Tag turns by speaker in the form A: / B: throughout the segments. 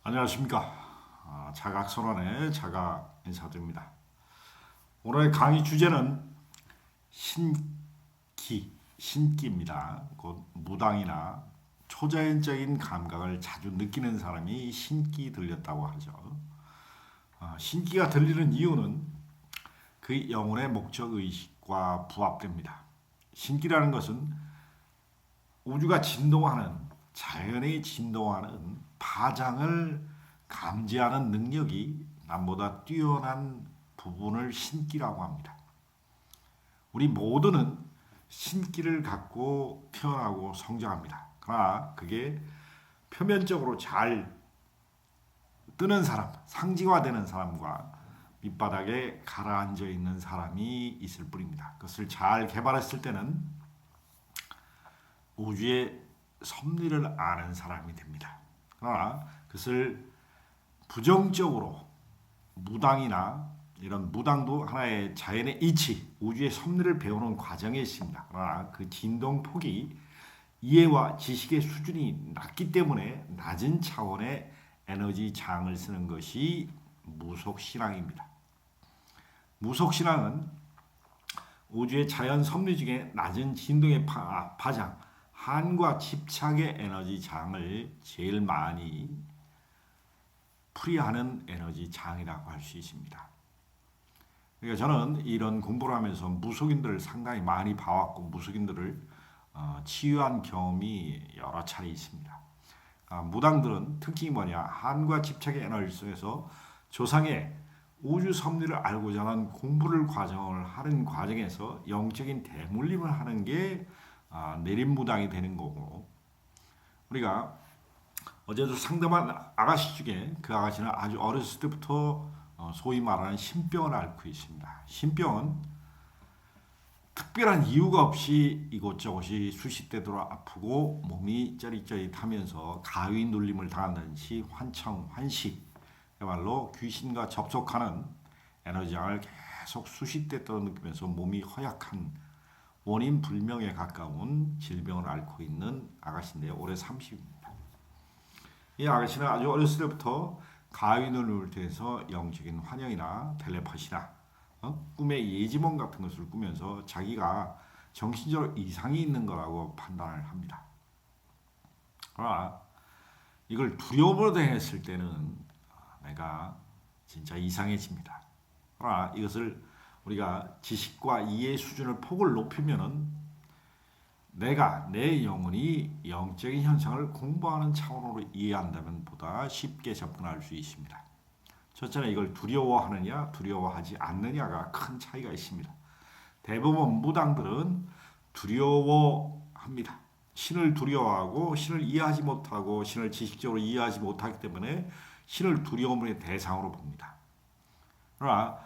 A: 안녕하십니까. 자각선언의 자각 인사드립니다. 오늘 강의 주제는 신기입니다. 곧 무당이나 초자연적인 감각을 자주 느끼는 사람이 신기 들렸다고 하죠. 신기가 들리는 이유는 그 영혼의 목적 의식과 부합됩니다. 신기라는 것은 우주가 진동하는, 자연이 진동하는 파장을 감지하는 능력이 남보다 뛰어난 부분을 신기라고 합니다. 우리 모두는 신기를 갖고 태어나고 성장합니다. 그러나 그게 표면적으로 잘 뜨는 사람, 상징화되는 사람과 밑바닥에 가라앉아 있는 사람이 있을 뿐입니다. 그것을 잘 개발했을 때는 우주의 섭리를 아는 사람이 됩니다. 그러나 그것을 부정적으로 무당이나 이런 무당도 하나의 자연의 이치, 우주의 섭리를 배우는 과정에 있습니다. 그러나 그 진동폭이 이해와 지식의 수준이 낮기 때문에 낮은 차원의 에너지 장을 쓰는 것이 무속신앙입니다. 무속신앙은 우주의 자연 섭리 중에 낮은 진동의 파장, 한과 집착의 에너지 장을 제일 많이 풀이하는 에너지 장이라고 할 수 있습니다. 그러니까 저는 이런 공부를 하면서 무속인들을 상당히 많이 봐왔고 무속인들을 치유한 경험이 여러 차례 있습니다. 무당들은 특징이 뭐냐? 한과 집착의 에너지 속에서 조상의 우주 섭리를 알고자 하는 공부를 하는 과정에서 영적인 대물림을 하는 게 내림무당이 되는 거고, 우리가 어제도 상담한 아가씨 중에 그 아가씨는 아주 어렸을 때부터 소위 말하는 신병을 앓고 있습니다. 신병은 특별한 이유가 없이 이곳저곳이 수시되도록 아프고 몸이 쩌릿쩌릿하면서 가위 눌림을 당한다든지 환청, 환시, 그야말로 귀신과 접촉하는 에너지장을 계속 수시되도록 느끼면서 몸이 허약한 원인 불명에 가까운 질병을 앓고 있는 아가씨인데요. 올해 30입니다. 이 아가씨는 아주 어렸을 때부터 가위눈을 통해서 영적인 환영이나 텔레파시나 꿈의 예지몽 같은 것을 꾸면서 자기가 정신적으로 이상이 있는 거라고 판단을 합니다. 그러나 이걸 두려움으로 대했을 때는 내가 진짜 이상해집니다. 그러나 이것을 우리가 지식과 이해 수준을 폭을 높이면은 내가 내 영혼이 영적인 현상을 공부하는 차원으로 이해한다면 보다 쉽게 접근할 수 있습니다. 첫째는 이걸 두려워하느냐 두려워하지 않느냐가 큰 차이가 있습니다. 대부분 무당들은 두려워합니다. 신을 두려워하고 신을 이해하지 못하고 신을 지식적으로 이해하지 못하기 때문에 신을 두려움의 대상으로 봅니다. 그러나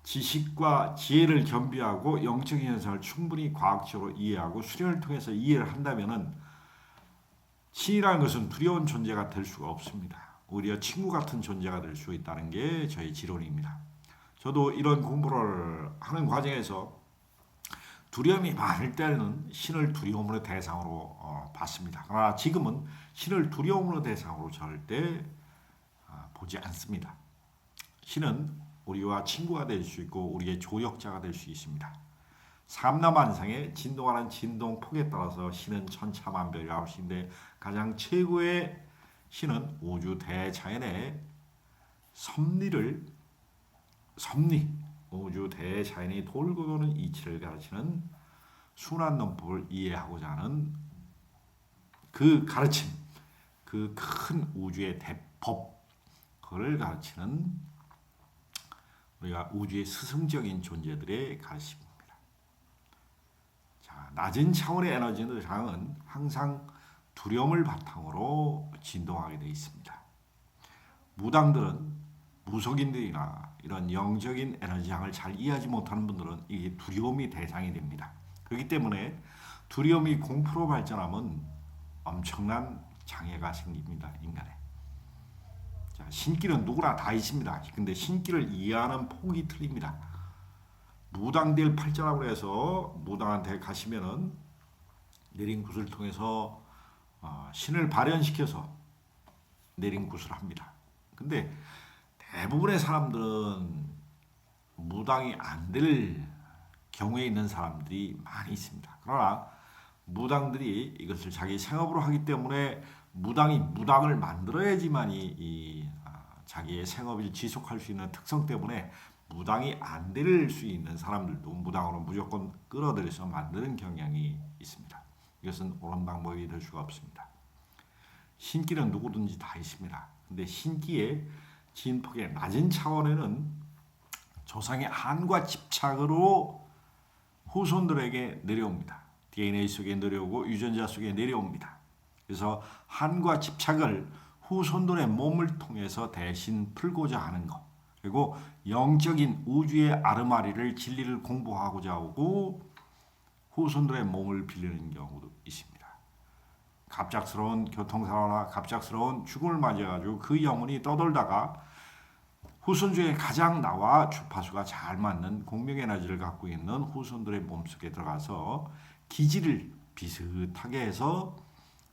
A: 지식과 지혜를 겸비하고 영적인 현상을 충분히 과학적으로 이해하고 수련을 통해서 이해를 한다면은 신이라는 것은 두려운 존재가 될 수가 없습니다. 오히려 친구 같은 존재가 될 수 있다는 게 저희 지론입니다. 저도 이런 공부를 하는 과정에서 두려움이 많을 때는 신을 두려움으로 대상으로 봤습니다. 그러나 지금은 신을 두려움으로 대상으로 절대 보지 않습니다. 신은 우리와 친구가 될 수 있고 우리의 조력자가 될 수 있습니다. 삼라만상의 진동하는 진동폭에 따라서 신은 천차만별이라고 하시는데 가장 최고의 신은 우주 대자연의 섭리, 우주 대자연이 돌고 도는 이치를 가르치는 순환론법을 이해하고자 하는 그 가르침, 그 큰 우주의 대법, 그걸 가르치는 우리가 우주의 스승적인 존재들의 가르침입니다. 자, 낮은 차원의 에너지는 장은 항상 두려움을 바탕으로 진동하게 되어 있습니다. 무당들은 무속인들이나 이런 영적인 에너지장을 잘 이해하지 못하는 분들은 이게 두려움이 대상이 됩니다. 그렇기 때문에 두려움이 공포로 발전하면 엄청난 장애가 생깁니다. 인간에. 자, 신기는 누구나 다 있습니다. 근데 신기를 이해하는 폭이 틀립니다. 무당될 팔자라고 해서 무당한테 가시면은 내린 굿을 통해서 신을 발현시켜서 내린 굿을 합니다. 근데 대부분의 사람들은 무당이 안 될 경우에 있는 사람들이 많이 있습니다. 그러나 무당들이 이것을 자기 생업으로 하기 때문에 무당이 무당을 만들어야지만이 자기의 생업을 지속할 수 있는 특성 때문에 무당이 안 될 수 있는 사람들도 무당으로 무조건 끌어들여서 만드는 경향이 있습니다. 이것은 옳은 방법이 될 수가 없습니다. 신기는 누구든지 다 있습니다. 근데 신기의 진폭의 낮은 차원에는 조상의 한과 집착으로 후손들에게 내려옵니다. DNA 속에 내려오고 유전자 속에 내려옵니다. 그래서 한과 집착을 후손들의 몸을 통해서 대신 풀고자 하는 것. 그리고 영적인 우주의 아르마리를 진리를 공부하고자 하고 후손들의 몸을 빌리는 경우도 있습니다. 갑작스러운 교통사고나 갑작스러운 죽음을 맞이해가지고 그 영혼이 떠돌다가 후손 중에 가장 나와 주파수가 잘 맞는 공명 에너지를 갖고 있는 후손들의 몸속에 들어가서 기질을 비슷하게 해서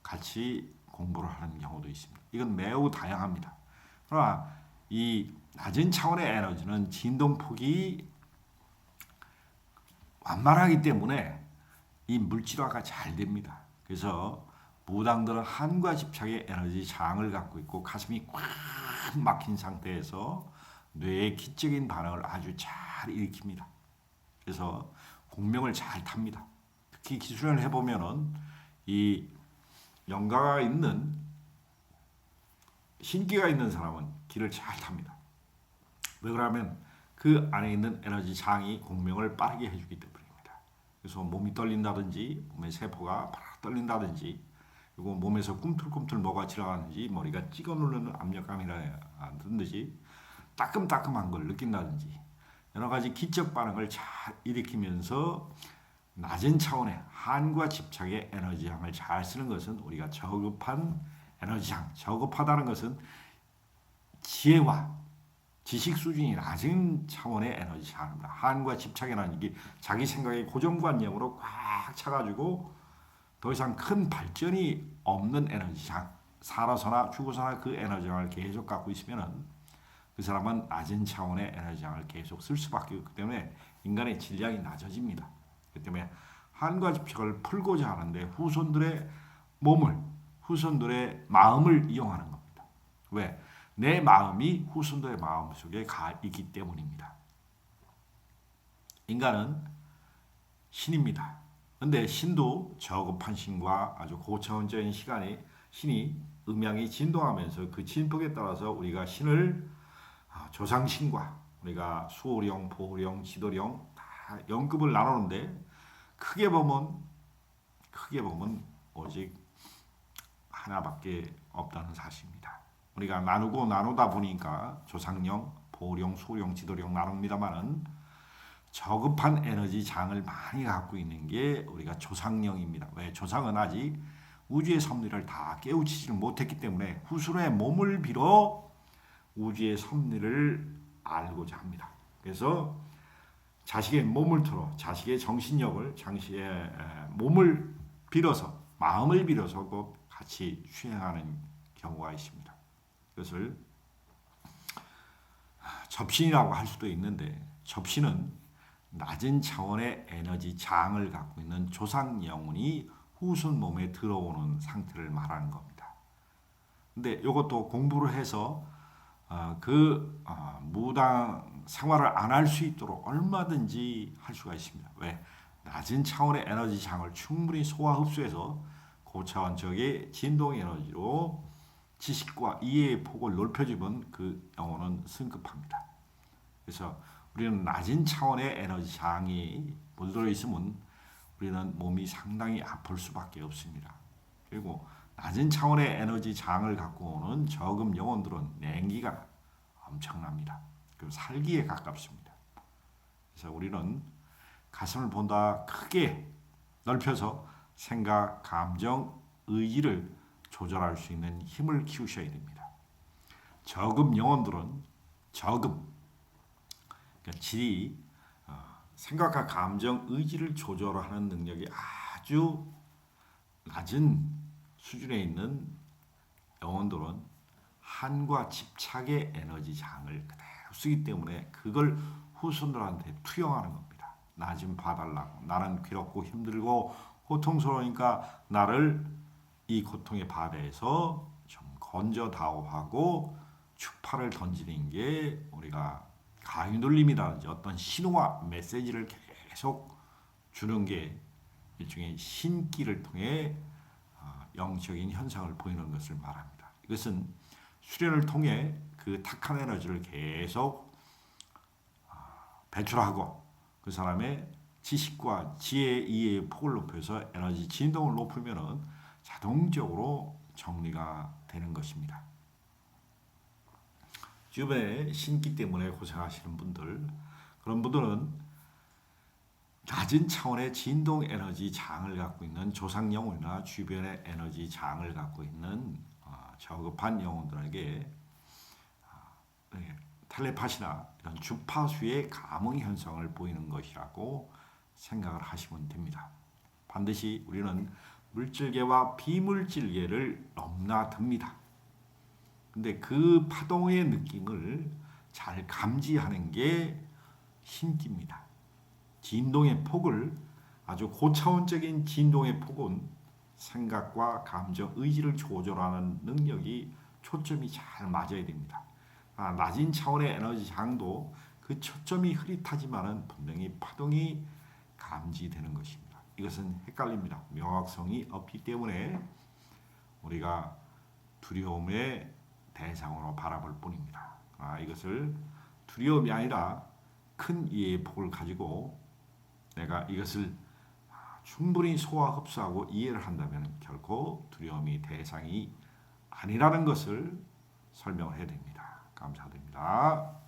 A: 같이 공부를 하는 경우도 있습니다. 이건 매우 다양합니다. 그러나 이 낮은 차원의 에너지는 진동폭이 완만하기 때문에 이 물질화가 잘 됩니다. 그래서 무당들은 한과 집착의 에너지 장을 갖고 있고 가슴이 꽉 막힌 상태에서 뇌의 기적인 반응을 아주 잘 일으킵니다. 그래서 공명을 잘 탑니다. 특히 기술을 해보면은 이 영가가 있는 신기가 있는 사람은 기를 잘 탑니다. 왜 그러면 그 안에 있는 에너지 장이 공명을 빠르게 해주기 때문입니다. 그래서 몸이 떨린다든지 몸의 세포가 바락 떨린다든지 그리고 몸에서 꿈틀꿈틀 뭐가 지나가는지 머리가 찍어 누르는 압력감이라든지 따끔따끔한 걸 느낀다든지 여러 가지 기적 반응을 잘 일으키면서 낮은 차원의 한과 집착의 에너지장을 잘 쓰는 것은 우리가 저급한 에너지장, 저급하다는 것은 지혜와 지식 수준이 낮은 차원의 에너지장입니다. 한과 집착이라는 게 자기 생각의 고정관념으로 꽉 차가지고 더 이상 큰 발전이 없는 에너지장, 살아서나 죽어서나 그 에너지장을 계속 갖고 있으면은 그 사람은 낮은 차원의 에너지장을 계속 쓸 수밖에 없기 때문에 인간의 질량이 낮아집니다. 그렇기 때문에 한과 집착을 풀고자 하는데 후손들의 몸을, 후손들의 마음을 이용하는 겁니다. 왜? 내 마음이 후손들의 마음 속에 가 있기 때문입니다. 인간은 신입니다. 근데 신도 저급한 신과 아주 고차원적인 신이 음양이 진동하면서 그 진폭에 따라서 우리가 신을 조상신과 우리가 수호령, 보호령, 지도령 다 연급을 나누는데 크게 보면 오직 하나밖에 없다는 사실입니다. 우리가 나누다 보니까 조상령, 보호령, 수호령, 지도령 나눕니다만은 저급한 에너지 장을 많이 갖고 있는 게 우리가 조상령입니다. 왜? 조상은 아직 우주의 섭리를 다 깨우치지를 못했기 때문에 후손의 몸을 빌어 우주의 섭리를 알고자 합니다. 그래서 자식의 몸을 틀어 자식의 정신력을 자식의 몸을 빌어서 마음을 빌어서 꼭 같이 수행하는 경우가 있습니다. 그것을 접신이라고 할 수도 있는데 접신은 낮은 차원의 에너지 장을 갖고 있는 조상 영혼이 후손 몸에 들어오는 상태를 말하는 겁니다. 근데 이것도 공부를 해서 무당 생활을 안 할 수 있도록 얼마든지 할 수가 있습니다. 왜? 낮은 차원의 에너지 장을 충분히 소화 흡수해서 고차원적의 진동 에너지로 지식과 이해의 폭을 넓혀주면 그 영혼은 승급합니다. 그래서 우리는 낮은 차원의 에너지 장이 물들어 있으면 우리는 몸이 상당히 아플 수밖에 없습니다. 그리고 낮은 차원의 에너지 장을 갖고 오는 저급 영혼들은 냉기가 엄청납니다. 그리고 살기에 가깝습니다. 그래서 우리는 가슴을 보다 크게 넓혀서 생각, 감정, 의지를 조절할 수 있는 힘을 키우셔야 됩니다. 저급 영혼들은 그러니까 질이 생각과 감정, 의지를 조절하는 능력이 아주 낮은 수준에 있는 영혼들은 한과 집착의 에너지 장을 그대로 쓰기 때문에 그걸 후손들한테 투영하는 겁니다. 나 좀 봐달라고. 나는 괴롭고 힘들고 고통스러우니까 나를 이 고통의 바다에서 좀 건져다오하고 추파를 던지는 게 우리가 가위눌림이라든지 어떤 신호와 메시지를 계속 주는 게 일종의 신기를 통해 영적인 현상을 보이는 것을 말합니다. 이것은 수련을 통해 그 탁한 에너지를 계속 배출하고 그 사람의 지식과 지혜, 이해의 폭을 높여서 에너지 진동을 높이면 자동적으로 정리가 되는 것입니다. 주변에 신기 때문에 고생하시는 분들, 그런 분들은 낮은 차원의 진동 에너지 장을 갖고 있는 조상 영혼이나 주변의 에너지 장을 갖고 있는 저급한 영혼들에게 텔레파시나 이런 주파수의 감응 현상을 보이는 것이라고 생각을 하시면 됩니다. 반드시 우리는 물질계와 비물질계를 넘나듭니다. 근데 그 파동의 느낌을 잘 감지하는 게 신기입니다. 진동의 폭을 아주 고차원적인 진동의 폭은 생각과 감정, 의지를 조절하는 능력이 초점이 잘 맞아야 됩니다. 낮은 차원의 에너지 장도 그 초점이 흐릿하지만은 분명히 파동이 감지되는 것입니다. 이것은 헷갈립니다. 명확성이 없기 때문에 우리가 두려움의 대상으로 바라볼 뿐입니다. 이것을 두려움이 아니라 큰 이해의 폭을 가지고 내가 이것을 충분히 소화 흡수하고 이해를 한다면 결코 두려움이 대상이 아니라는 것을 설명을 해야 됩니다. 감사드립니다.